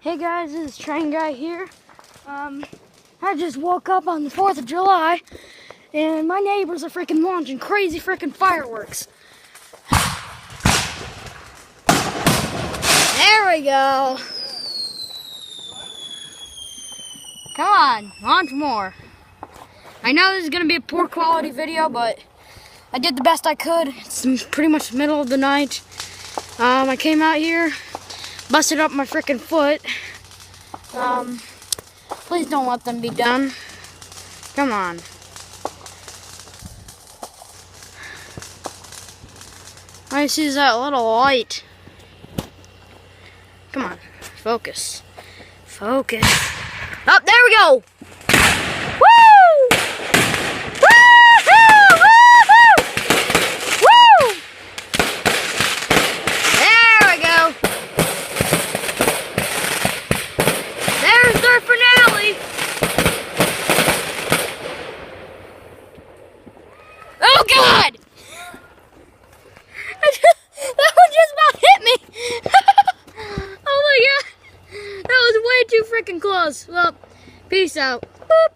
Hey guys, this is Train Guy here. I just woke up on the 4th of July and my neighbors are freaking launching crazy freaking fireworks. There we go. Come on, launch more. I know this is going to be a poor quality video, but I did the best I could. It's pretty much the middle of the night. I came out here, busted up my freaking foot. Please don't let them be done. Come on. All I see is that little light. Come on, focus. Focus. Oh, there we go! Woo! Woo-hoo! Woo-hoo! Woo! There we go. There's our finale. Oh God! That one just about hit me. Oh my God! That was way too freaking close. Well, peace out. Boop.